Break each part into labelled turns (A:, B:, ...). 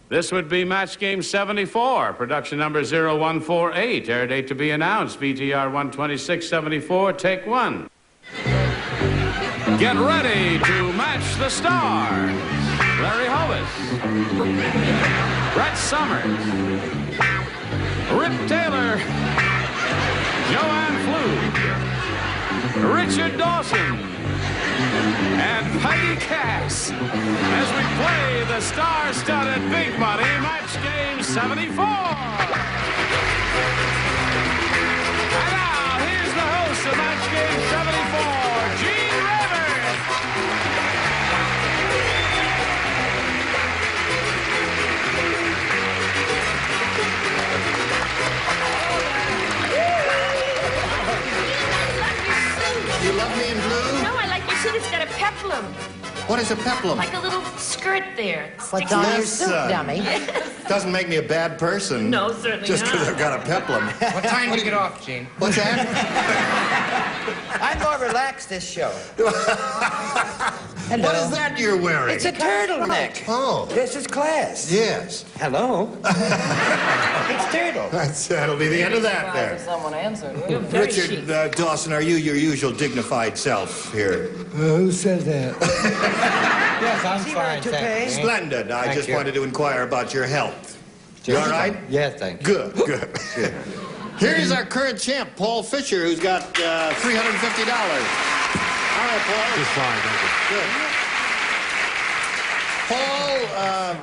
A: This would be match game 74, production number 0148, air date to be announced, BTR 12674, take one. Get ready to match the stars. Larry Hovis, Brett Summers, Rip Taylor, Joanne Pflug, Richard Dawson, and Peggy Cass as we play the star-studded Big Money Match Game 74. And now, here's the host of Match Game 74, Gene Rivers.
B: You love me in blue?
C: No, I like your suit. It's got a peplum.
B: What is a peplum?
C: Like a little skirt there.
D: What's on your suit, dummy?
B: Doesn't make me a bad person.
C: No, certainly
B: Just
C: not.
B: because I've got a peplum.
E: What time do you get off, Gene?
B: What's that?
D: I'm more relaxed this show. Hello.
B: What is that you're wearing?
D: It's a turtleneck.
B: Oh.
D: This is class.
B: Yes.
D: Hello. It's turtle.
B: That'll be the end of that there.
C: Someone answered. You're very chic.
B: Richard Dawson, are you your usual dignified self here?
F: Who says that?
E: Yes, I'm
D: See
E: fine,
D: my toupee?
E: thank you.
B: Splendid. I
E: Thank
B: just
E: you.
B: wanted to inquire about your health. You all right?
E: Yes, thank you.
B: Good, good. Here's our current champ, Paul Fisher, who's got $350. All right, Paul.
F: Just fine, thank you.
B: Good. Paul,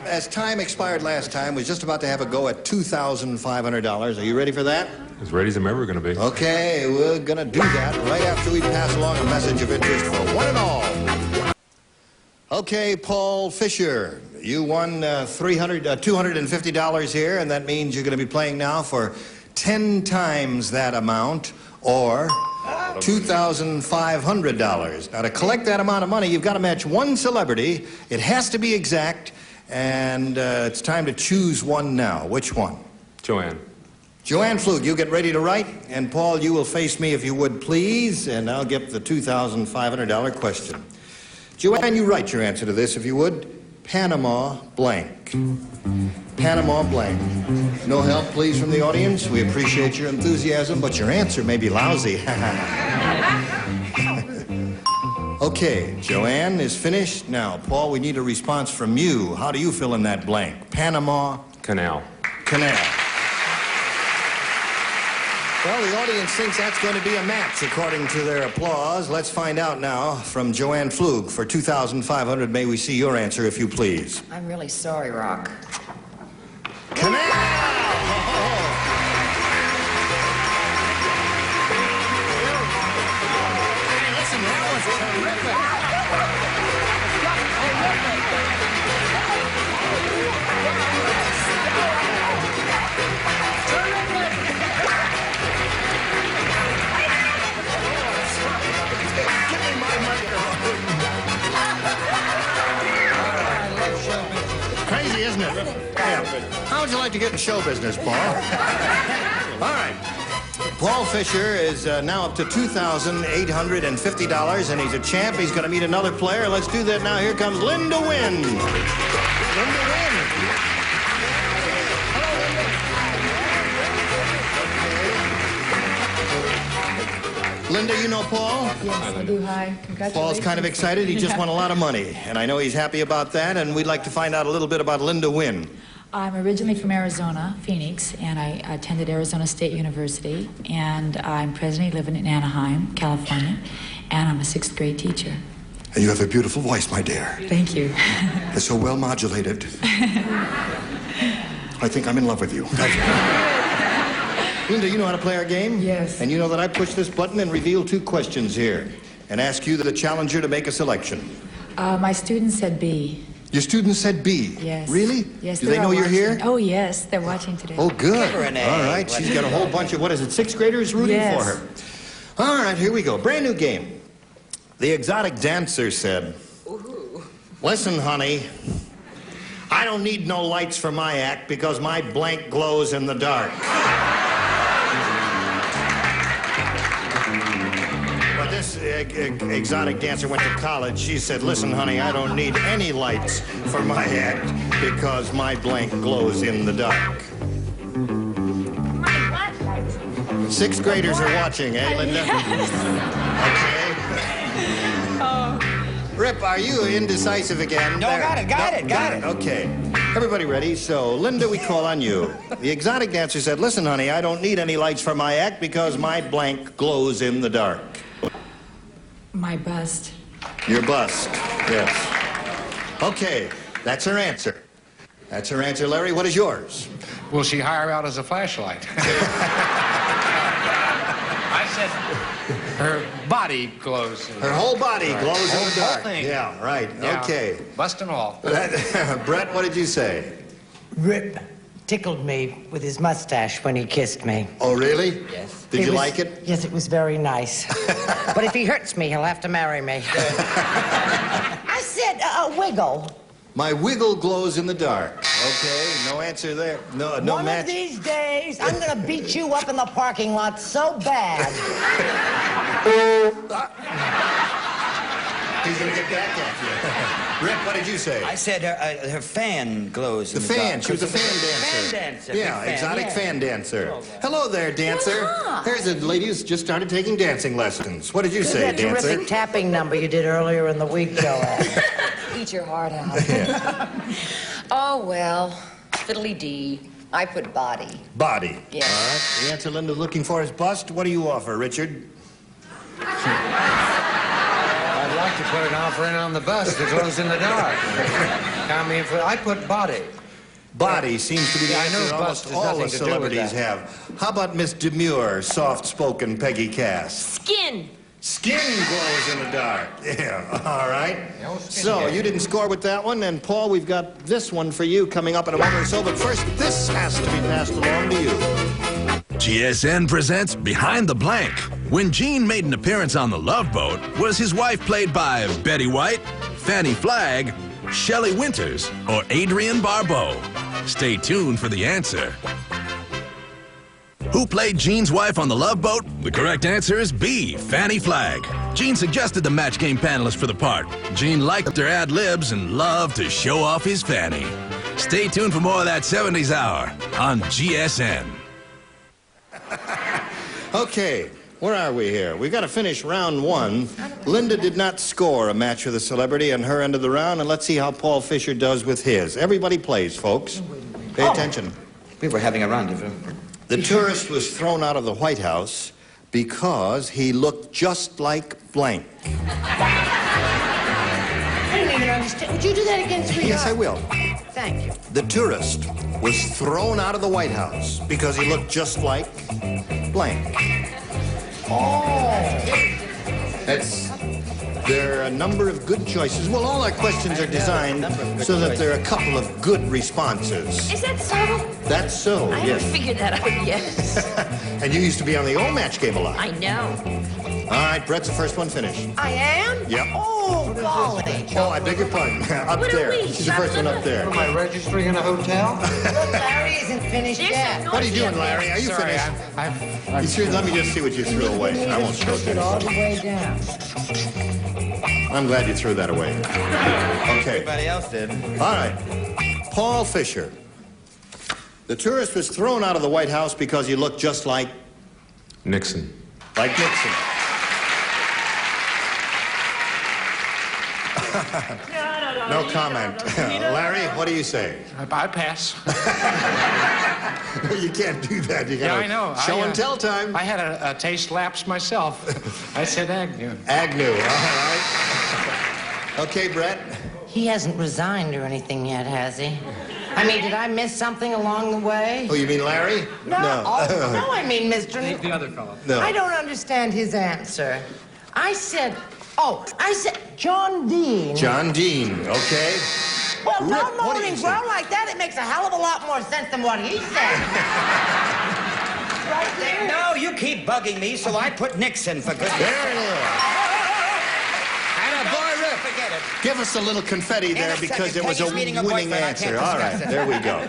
B: as time expired last time, was just about to have a go at $2,500. Are you ready for that?
F: As ready as I'm ever going to be.
B: Okay, we're going to do that right after we pass along a message of interest for one and all. Okay, Paul Fisher, you won $250 here, and that means you're going to be playing now for 10 times that amount, or $2,500. Now, to collect that amount of money, you've got to match one celebrity. It has to be exact, and it's time to choose one now. Which one?
F: Joanne.
B: Joanne Pflug, you get ready to write, and Paul, you will face me if you would, please, and I'll get the $2,500 question. Joanne, you write your answer to this, if you would. Panama blank. Panama blank. No help, please, from the audience. We appreciate your enthusiasm, but your answer may be lousy. Okay, Joanne is finished. Now, Paul, we need a response from you. How do you fill in that blank? Panama
F: Canal.
B: Canal. Well, the audience thinks that's going to be a match, according to their applause. Let's find out now from Joanne Pflug. For $2,500, may we see your answer, if you please.
D: I'm really sorry, Rock.
B: Canal! Hey, listen, that was terrific. Crazy, isn't it? Yeah. How would you like to get in show business, Paul? All right. Paul Fisher is now up to $2,850, and he's a champ. He's going to meet another player. Let's do that now. Here comes Linda Wynn. Linda Wynn. Linda, you know Paul?
G: Yes, I do. Hi. Congratulations.
B: Paul's kind of excited. He just won a lot of money, and I know he's happy about that, and we'd like to find out a little bit about Linda Wynn.
G: I'm originally from Arizona, Phoenix, and I attended Arizona State University, and I'm presently living in Anaheim, California, and I'm a 6th grade teacher.
B: And you have a beautiful voice, my dear.
G: Thank you.
B: It's so well modulated. I think I'm in love with you. Linda, you know how to play our game?
G: Yes.
B: And you know that I push this button and reveal 2 questions here and ask you, the challenger, to make a selection.
G: My students said B.
B: Your students said B?
G: Yes.
B: Really?
G: Yes.
B: Do they know you're here?
G: Oh, yes. They're watching today.
B: Oh, good.
D: Give her an A.
B: All right. She's got a whole bunch of, what is it, 6th graders rooting
G: Yes.
B: for her. All right, here we go. Brand new game. The exotic dancer said, listen, honey, I don't need no lights for my act because my blank glows in the dark. But this, exotic dancer went to college, she said, listen, honey, I don't need any lights for my act because my blank glows in the dark.
C: My what lights?
B: Sixth graders are watching, eh, Linda? Okay. Rip, are you indecisive again?
D: No, got it.
B: Okay. Everybody ready? So, Linda, we call on you. The exotic dancer said, listen, honey, I don't need any lights for my act because my blank glows in the dark.
G: My bust.
B: Your bust, yes. Okay, that's her answer. That's her answer, Larry. What is yours?
E: Will she hire out as a flashlight? I said her body glows.
B: Her whole body glows in the
E: Whole
B: dark.
E: thing.
B: Yeah, right.
E: Yeah.
B: Okay.
E: Bust and all.
B: Brett, what did you say?
D: Rip tickled me with his mustache when he kissed me.
B: Oh, really?
D: Yes.
B: Did you like it?
D: Yes, it was very nice. But if he hurts me, he'll have to marry me. I said, wiggle.
B: My wiggle glows in the dark. Okay, no answer there. No
D: One
B: match.
D: of these days, I'm gonna beat you up in the parking lot so bad.
B: He's gonna get back at you. Rip, what did you say?
H: I said her fan glows
B: The
H: in the
B: fan.
H: dark.
B: She was a fan dancer.
H: Fan dancer.
B: Yeah,
H: big fan,
B: exotic
H: yeah.
B: fan dancer. Hello there, dancer. There's a lady who's just started taking dancing lessons. What did you say,
D: That
B: dancer?
D: terrific tapping number you did earlier in the week, Joanne.
I: Eat your heart out. Oh, well, fiddly-dee. I put body.
B: Body.
I: Yes.
B: All right. The answer Linda's looking for is bust. What do you offer, Richard?
E: I'd like to put an offer in on the bust that glows in the dark. I put body.
B: Body seems to be the
E: Yeah, I
B: answer
E: know
B: that
E: bust
B: almost
E: has
B: all
E: nothing
B: the
E: to do with
B: celebrities
E: that.
B: have. How about Miss Demure, soft-spoken Peggy Cass?
C: Skin.
B: Skin glows in the dark. Yeah, all right.
E: No skin
B: So,
E: yet.
B: you didn't score with that one, and Paul, we've got this one for you coming up in a moment or so, but first, this has to be passed along to you.
J: GSN presents Behind the Blank. When Gene made an appearance on The Love Boat, was his wife played by Betty White, Fanny Flagg, Shelley Winters, or Adrienne Barbeau? Stay tuned for the answer. Who played Gene's wife on The Love Boat? The correct answer is B, Fanny Flagg. Gene suggested the match game panelist for the part. Gene liked her ad-libs and loved to show off his Fanny. Stay tuned for more of that 70s hour on GSN.
B: Okay, where are we here? We've got to finish round one. Linda did not score a match with a celebrity on her end of the round, and let's see how Paul Fisher does with his. Everybody plays, folks. Pay attention.
H: We were having a rendezvous.
B: The tourist was thrown out of the White House because he looked just like blank.
D: I don't even understand. Would you do that again, sweetheart?
B: Yes, I will.
D: Thank you.
B: The tourist was thrown out of the White House because he looked just like blank. There are a number of good choices. Well, all our questions are designed so that there are a couple of good responses.
C: Is that so?
B: That's so,
C: I haven't
B: yes.
C: figured that out yet.
B: And you used to be on the old match game a lot.
C: I know.
B: All right, Brett's the first one finished.
D: I am?
B: Yep.
D: Oh, golly.
B: Oh, I beg your pardon. Up
C: What are
B: there.
C: we,
B: She's the first one up there.
E: Am I registering in a hotel?
D: Look, Larry isn't finished
C: There's
D: yet.
C: some
B: What are you
C: noise
B: doing,
C: up there.
B: Larry? Are you
E: Sorry,
B: finished?
E: I'm
B: You threw, let me just see what you threw away. I won't show
D: Push it all the way down.
B: I'm glad you threw that away. Okay.
H: Everybody else did.
B: All right. Paul Fisher. The tourist was thrown out of the White House because he looked just like
F: Nixon.
B: Nixon. No comment. Larry, what do you say?
E: I pass.
B: You can't do that. You
E: Yeah,
B: gotta
E: I know.
B: show and tell time.
E: I had a taste lapse myself. I said Agnew.
B: Agnew, all right. Okay, Brett.
D: He hasn't resigned or anything yet, has he? I mean, did I miss something along the way?
B: Oh, you mean Larry?
D: No, I mean Mr.
E: The other fellow.
B: No.
D: I don't understand his answer. I said John Dean.
B: John Dean, okay.
D: Well,
B: Rip,
D: don't
B: what
D: moan
B: do you
D: and
B: say?
D: groan like that. It makes a hell of a lot more sense than what he said. Right there.
H: No, you keep bugging me, so I put Nixon for goodness
B: There
H: sake.
B: it is.
H: And boy, Rip, forget it.
B: Give us a little confetti
H: In
B: there
H: a
B: because
H: second,
B: it was a
H: Peggy's meeting a
B: winning
H: boyfriend. I
B: answer.
H: can't
B: All
H: discuss
B: right,
H: it.
B: there we go.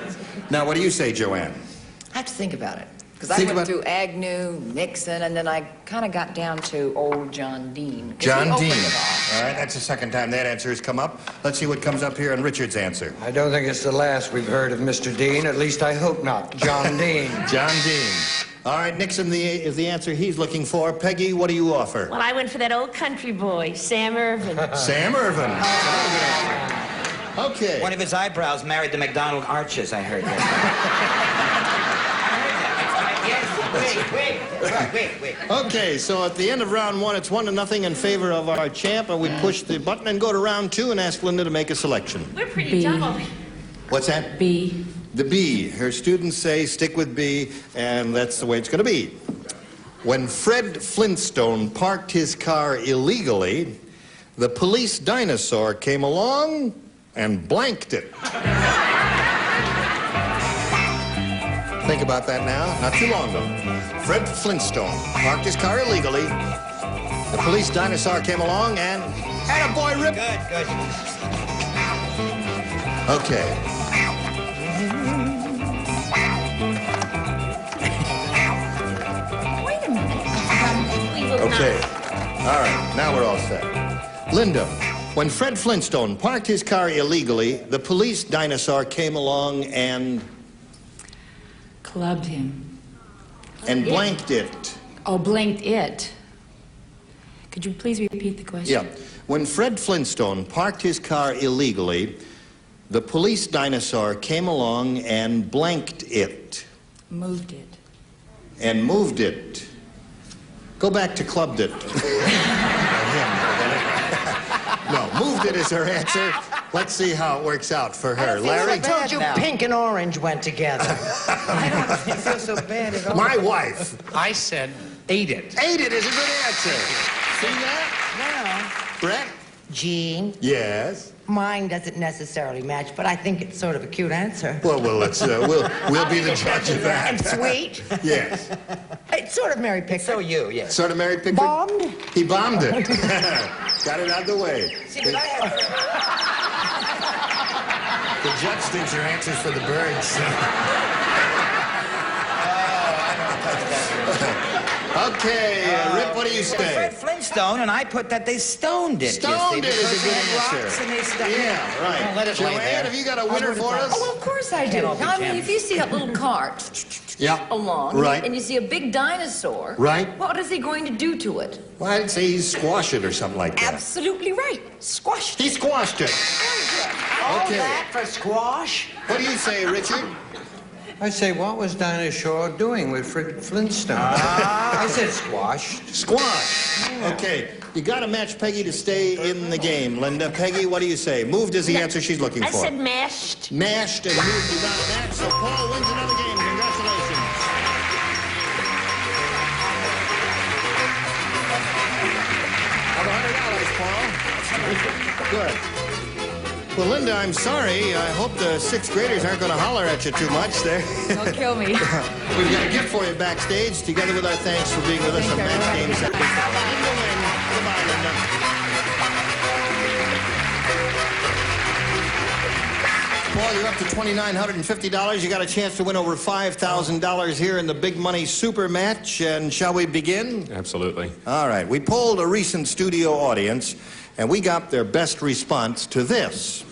B: Now, what do you say, Joanne?
I: I have to think about it. Because I went through Agnew, Nixon, and then I kind of got down to old John Dean.
B: John Dean.
I: All
B: right, that's the second time that answer has come up. Let's see what comes up here on Richard's answer.
E: I don't think it's the last we've heard of Mr. Dean. At least I hope not. John Dean.
B: John Dean. All right, Nixon is the answer he's looking for. Peggy, what do you offer?
C: Well, I went for that old country boy, Sam Irvin.
B: Sam Irvin. Okay.
H: One of his eyebrows married the McDonald arches, I heard that. Wait.
B: Okay, so at the end of round one, it's 1-0 in favor of our champ, and we push the button and go to round two and ask Linda to make a selection.
C: We're pretty double.
B: What's that?
G: B.
B: The B. Her students say stick with B, and that's the way it's going to be. When Fred Flintstone parked his car illegally, the police dinosaur came along and blanked it. Think about that now. Not too long ago. Fred Flintstone parked his car illegally. The police dinosaur came along and... Attaboy, Rip!
H: Good.
B: Okay.
C: Wait a minute. We will
B: Okay.
C: not.
B: All right, now we're all set. Linda, when Fred Flintstone parked his car illegally, the police dinosaur came along and
G: Clubbed him.
B: blanked it.
G: Oh, blinked it. Could you please repeat the question?
B: Yeah. When Fred Flintstone parked his car illegally, the police dinosaur came along and blanked it.
G: Moved it.
B: And moved it. Go back to clubbed it. No, moved it is her answer. Let's see how it works out for her. Larry?
D: I told you pink and orange went together.
H: I don't feel so bad at all.
B: My wife.
E: I said ate it.
B: Ate it is a good answer. See that?
D: No.
B: Brett?
D: Gene,
B: Yes.
D: mine doesn't necessarily match, but I think it's sort of a cute answer.
B: Well, let's we'll be the judge of that.
D: And sweet.
B: Yes.
D: It's sort of Mary Pickford.
H: So you, yes.
B: Sort of Mary Pickford.
D: Bombed.
B: He bombed it. Got it out of the way.
H: See, but I have...
B: The judge thinks your answer's for the birds. Okay, Rip, what do you say?
H: Fred Flintstone, and I put that they stoned it.
B: Stoned
H: you
B: it
H: see,
B: is a
H: because
B: good
H: they had
B: answer.
H: rocks and they stuck it.
B: Yeah, right.
H: Well, let it lay
B: Joanne,
H: there.
B: have you got a winner for us?
I: Oh, of course I do.
H: all be
I: I mean,
H: gems.
I: if you see that little cart
B: Yeah.
I: along,
B: Right.
I: and you see a big dinosaur,
B: Right.
I: what is he going to do to it?
B: Well, I'd say he squashed it or something like that.
I: Absolutely right. Squashed
B: He squashed it.
D: All
B: Okay.
D: that for squash?
B: What do you say, Richard?
E: I say, what was Dinah Shore doing with Fred Flintstone? I said squashed.
B: Squash. Okay. You got to match Peggy to stay in the game, Linda. Peggy, what do you say? Moved is the answer she's looking
C: I
B: for.
C: said mashed.
B: Mashed and moved is not matched, so Paul wins another game. Congratulations. $100, Paul. Good. Well, Linda, I'm sorry. I hope the sixth graders aren't going to holler at you too much there.
G: Don't kill me.
B: We've got a gift for you backstage, together with our thanks for being with us on Match Game 7. Goodbye, Linda. Paul, you're up to $2,950. You got a chance to win over $5,000 here in the Big Money Super Match. And shall we begin?
F: Absolutely.
B: All right. We polled a recent studio audience, and we got their best response to this.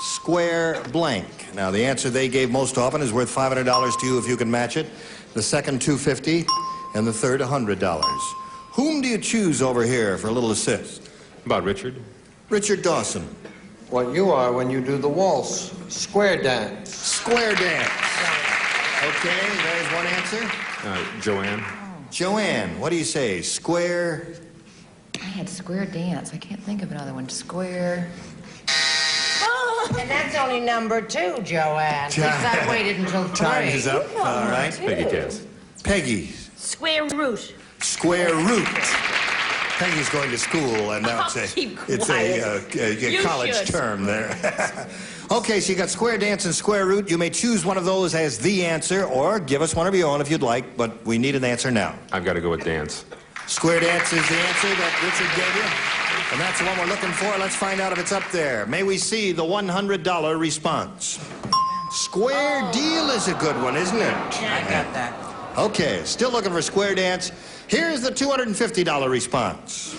B: Square blank. Now, the answer they gave most often is worth $500 to you if you can match it. The second, $250, and the third, $100. Whom do you choose over here for a little assist?
F: About Richard?
B: Richard Dawson.
E: What you are when you do the waltz. Square dance.
B: Square dance. Okay, there's one answer.
F: Joanne?
B: Joanne, what do you say? Square...
I: I had square dance. I can't think of another one. Square.
D: And that's only number 2, Joanne. Because I waited until 3.
B: Time is up. All right.
F: Peggy Cass.
B: Peggy.
C: Square root.
B: Square root. Peggy's going to school, and now
C: Keep
B: it's a
C: You
B: college
C: should.
B: term there. Okay, so you got square dance and square root. You may choose one of those as the answer, or give us one of your own if you'd like, but we need an answer now.
F: I've got to go with dance.
B: Square dance is the answer that Richard gave you, and that's the one we're looking for. Let's find out if it's up there. May we see the $100 response? Square deal is a good one, isn't it?
H: I got that.
B: Okay, still looking for square dance. Here's the $250 response.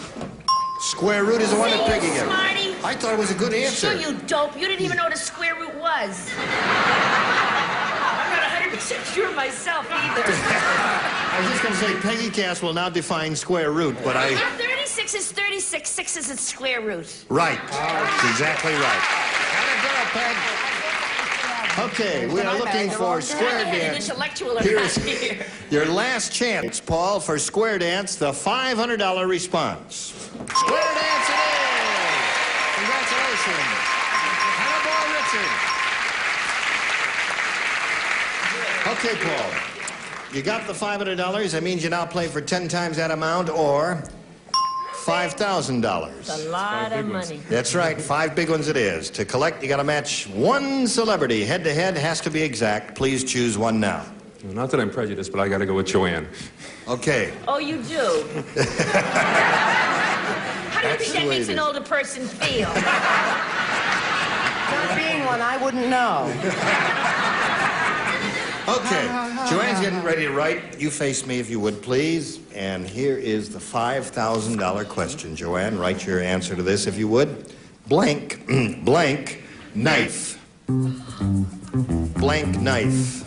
B: Square root is the one that Peggy gave.
C: Smarty.
B: I thought it was a good answer.
C: Sure, you dope. You didn't even know what a square root was. I'm not 100% sure myself either.
B: I was just going to say, Peggy Cass will now define square root, but I...
C: If 36 is 36, 6 is its square root.
B: Right. That's exactly right.
E: Gotta go, Peg.
B: Okay, we are looking for square
C: An
B: dance.
C: intellectual around
B: Here's
C: here.
B: your last chance, Paul, for square dance, the $500 response. Square dance it is! Congratulations. Attaboy, Richard. Okay, Paul. You got the $500. That means you now play for 10 times that amount or $5,000.
C: It's a lot of money.
B: That's right, 5 big ones it is. To collect, you got to match one celebrity. Head-to-head has to be exact. Please choose one now.
F: Well, not that I'm prejudiced, but I got to go with Joanne.
B: Okay.
C: Oh, you do? How do you think that makes an older person feel?
D: Not being one, I wouldn't know.
B: Okay, Joanne's getting ready to write. You face me if you would, please. And here is the $5,000 question. Joanne, write your answer to this if you would. Blank, blank, knife. Blank knife.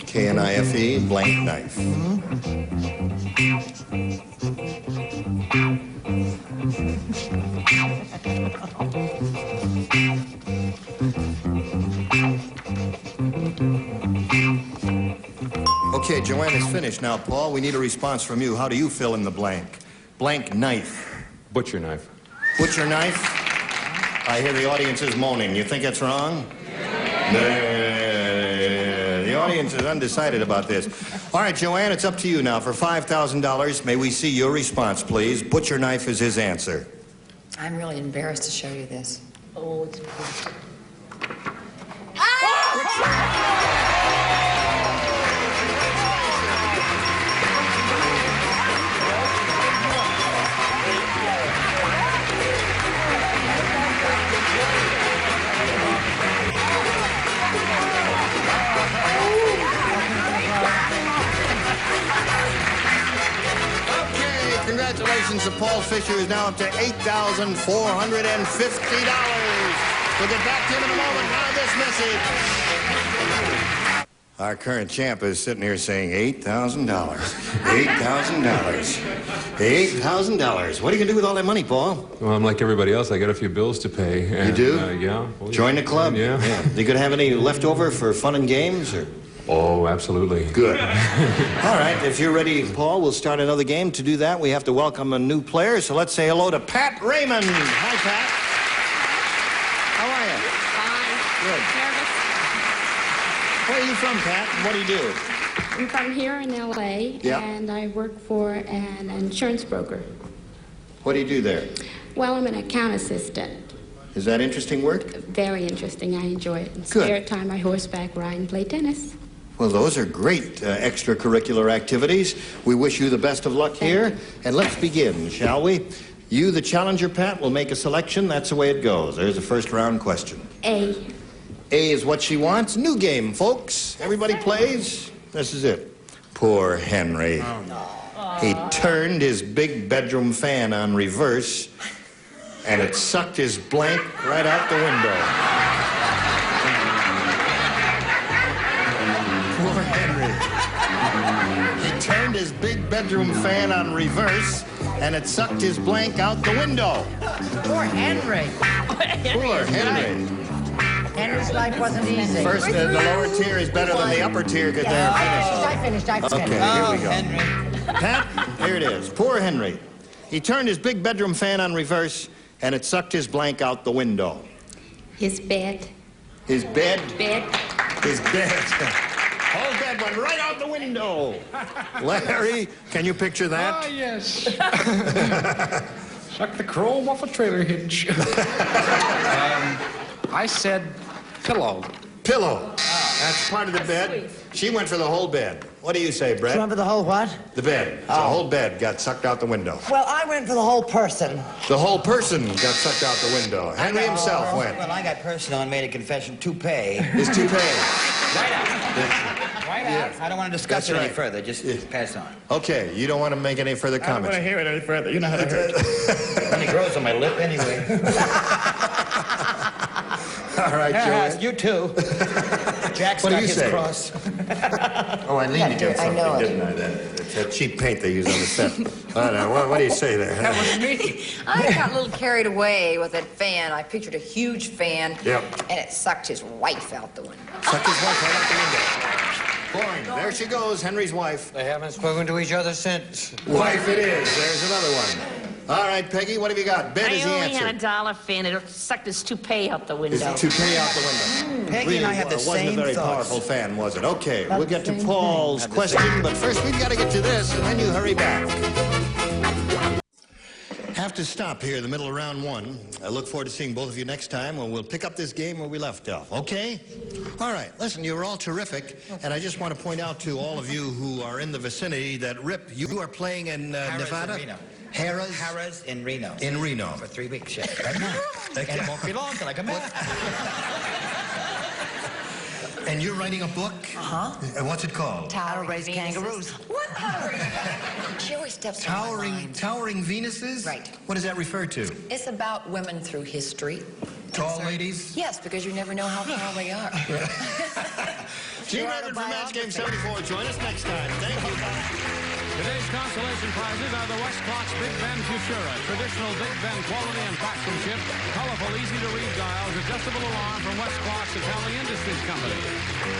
B: K-N-I-F-E, blank knife. Okay, Joanne is finished. Now, Paul, we need a response from you. How do you fill in the blank? Blank knife.
F: Butcher knife.
B: Butcher knife? I hear the audience is moaning. You think it's wrong? The audience is undecided about this. All right, Joanne, it's up to you now. For $5,000, may we see your response, please? Butcher knife is his answer.
I: I'm really embarrassed to show you this.
C: Oh, it's...
B: Congratulations to Paul Fisher, who's now up to $8,450. We'll get back to him in a moment. Now this message. Our current champ is sitting here saying $8,000. $8,000. $8,000. What are you going to do with all that money, Paul?
F: Well, I'm like everybody else. I got a few bills to pay. And,
B: You do?
F: Yeah. Well,
B: Join the club?
F: Yeah.
B: You going to have any left over for fun and games? Or?
F: Oh, absolutely.
B: Good. All right, if you're ready, Paul, we'll start another game. To do that, we have to welcome a new player. So let's say hello to Pat Raymond. Hi, Pat. How are you? Fine. Good. Where are you from, Pat? What do you do?
K: I'm from here in L.A., and I work for an insurance broker.
B: What do you do there?
K: Well, I'm an account assistant.
B: Is that interesting work?
K: Very interesting. I enjoy it. In
B: Good.
K: spare time, I horseback ride and play tennis.
B: Well, those are great extracurricular activities. We wish you the best of luck here. And let's begin, shall we? You, the challenger, Pat, will make a selection. That's the way it goes. There's the first round question.
K: A.
B: A is what she wants. New game, folks. Everybody plays. This is it. Poor Henry. Oh, no. He turned his big bedroom fan on reverse, and it sucked his blank right out the window. Poor Henry. He turned his big bedroom fan on reverse, and it sucked his blank out the window.
D: Poor Henry.
B: Poor Henry.
D: Henry's life wasn't easy.
B: First, the lower tier is better than the upper tier because they're finished.
D: I finished.
B: Okay, here we go. Henry. Pat, here it is. Poor Henry. He turned his big bedroom fan on reverse, and it sucked his blank out the window.
K: His bed.
B: His bed?
K: Bed.
B: His bed. Whole bed went right out the window. Larry, can you picture that?
L: Ah, yes. Suck the chrome off a trailer hitch. I said pillow.
B: Pillow. That's part of the bed. She went for the whole bed. What do you say, Brett?
D: You went for the whole what?
B: The bed. The whole bed got sucked out the window.
D: Well, I went for the whole person.
B: The whole person got sucked out the window. Henry himself went.
H: Well, I got personal and made a confession. Toupee.
B: His toupee.
H: Right out. Right out. I don't want to discuss it any further. Just pass on.
B: Okay, you don't want to make any further
H: I don't
B: comments.
H: want to hear it any further. You know how to hurt. It only grows on my lip anyway.
B: All right, Joanne.
H: You too. Jack
B: What do
H: stuck
B: you
H: his
B: say?
H: cross.
B: Oh, I leaned against
I: I
B: something,
I: know it.
B: didn't I? That cheap paint they use on the set. I don't know. What do you say there?
I: That was me. I got a little carried away with that fan. I pictured a huge fan.
B: Yep.
I: And it sucked his wife out the window.
B: Sucked his wife right out the window. Boing. There she goes, Henry's wife.
E: They haven't spoken to each other since.
B: Wife it is. There's another one. All right, Peggy, what have you got? Bed is the
C: I only
B: answer.
C: had a dollar fan. It sucked his toupee out the window.
B: His toupee out the window.
H: Peggy and I had the
B: wasn't
H: same
B: a very
H: thoughts.
B: powerful fan, was it? Okay, we'll get to Paul's question, but first we've got to get to this, and then you hurry back. Have to stop here in the middle of round one. I look forward to seeing both of you next time, when we'll pick up this game where we left off, okay? All right, listen, you were all terrific, and I just want to point out to all of you who are in the vicinity that, Rip, you are playing in Nevada?
H: In Reno.
B: Harrah's?
H: in Reno.
B: In Reno.
H: For 3 weeks, yeah. Right now. And it won't be long till I come back.
B: And you're writing a book?
D: Uh-huh.
B: What's it called?
D: How to raise kangaroos.
I: What? She always steps on my line.
B: Towering Venuses?
I: Right.
B: What does that refer to?
I: It's about women through history.
B: Tall ladies?
I: Yes, because you never know how tall they are.
B: Gene Raymond from Match Game 74. Join us next time. Thank you.
A: Today's consolation prizes are the West Clocks Big Ben Futura, traditional Big Ben quality and craftsmanship, colorful, easy-to-read dials, adjustable alarm from West Clocks Italian Industries Company,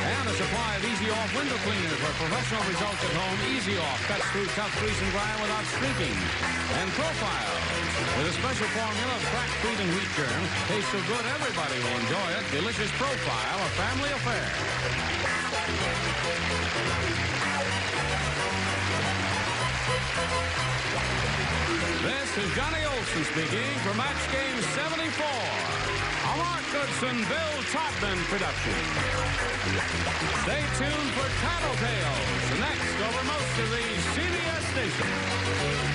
A: and a supply of easy-off window cleaners for professional results at home. Easy Off cuts through tough grease and grime without streaking, and Profile with a special formula of cracked fruit and wheat germ. Tastes so good, everybody will enjoy it. Delicious Profile, a family affair. This is Johnny Olson speaking for Match Game 74. A Mark Goodson, Bill Todman production. Stay tuned for Tattletales, next over most of these CBS stations.